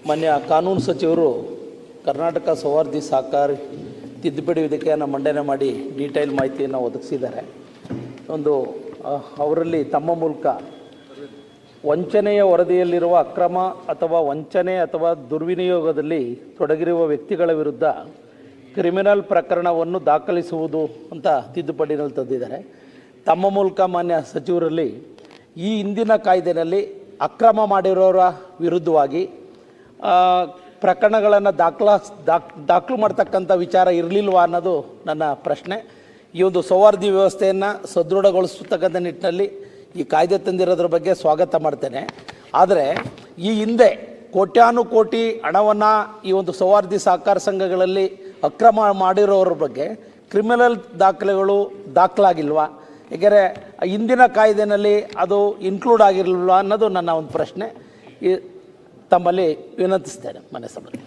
ಮಾನ್ಯ ಕಾನೂನು ಸಚಿವರು ಕರ್ನಾಟಕ ಸೌಹಾರ್ದ ಸಹಕಾರ ತಿದ್ದುಪಡಿ ವಿಧೇಯಕವನ್ನು ಮಂಡನೆ ಮಾಡಿ ಡೀಟೇಲ್ ಮಾಹಿತಿಯನ್ನು ಒದಗಿಸಿದ್ದಾರೆ. ಒಂದು ಅವರಲ್ಲಿ ತಮ್ಮ ಮೂಲಕ ವಂಚನೆಯ ವರದಿಯಲ್ಲಿರುವ ಅಕ್ರಮ ಅಥವಾ ವಂಚನೆ ಅಥವಾ ದುರ್ವಿನಿಯೋಗದಲ್ಲಿ ತೊಡಗಿರುವ ವ್ಯಕ್ತಿಗಳ ವಿರುದ್ಧ ಕ್ರಿಮಿನಲ್ ಪ್ರಕರಣವನ್ನು ದಾಖಲಿಸುವುದು ಅಂತ ತಿದ್ದುಪಡಿನಲ್ಲಿ ತಂದಿದ್ದಾರೆ. ತಮ್ಮ ಮೂಲಕ ಮಾನ್ಯ ಸಚಿವರಲ್ಲಿ ಈ ಹಿಂದಿನ ಕಾಯ್ದೆಯಲ್ಲಿ ಅಕ್ರಮ ಮಾಡಿರೋರ ವಿರುದ್ಧವಾಗಿ ಪ್ರಕರಣಗಳನ್ನು ದಾಖಲು ಮಾಡ್ತಕ್ಕಂಥ ವಿಚಾರ ಇರಲಿಲ್ವಾ ಅನ್ನೋದು ನನ್ನ ಪ್ರಶ್ನೆ. ಈ ಒಂದು ಸೌಹಾರ್ದ ವ್ಯವಸ್ಥೆಯನ್ನು ಸದೃಢಗೊಳಿಸ್ತಕ್ಕಂಥ ನಿಟ್ಟಿನಲ್ಲಿ ಈ ಕಾಯ್ದೆ ತಂದಿರೋದ್ರ ಬಗ್ಗೆ ಸ್ವಾಗತ ಮಾಡ್ತೇನೆ. ಆದರೆ ಈ ಹಿಂದೆ ಕೋಟ್ಯಾನುಕೋಟಿ ಹಣವನ್ನು ಈ ಒಂದು ಸೌಹಾರ್ದ ಸಹಕಾರ ಸಂಘಗಳಲ್ಲಿ ಅಕ್ರಮ ಮಾಡಿರೋರ ಬಗ್ಗೆ ಕ್ರಿಮಿನಲ್ ದಾಖಲೆಗಳು ದಾಖಲಾಗಿಲ್ವಾ? ಏಕೆಂದರೆ ಹಿಂದಿನ ಕಾಯ್ದೆಯಲ್ಲಿ ಅದು ಇನ್ಕ್ಲೂಡ್ ಆಗಿರಲಿಲ್ವಾ ಅನ್ನೋದು ನನ್ನ ಒಂದು ಪ್ರಶ್ನೆ. ತಮ್ಮಲ್ಲಿ ವಿನಂತಿಸ್ತೇನೆ ಮನೆ ಸಭೆ.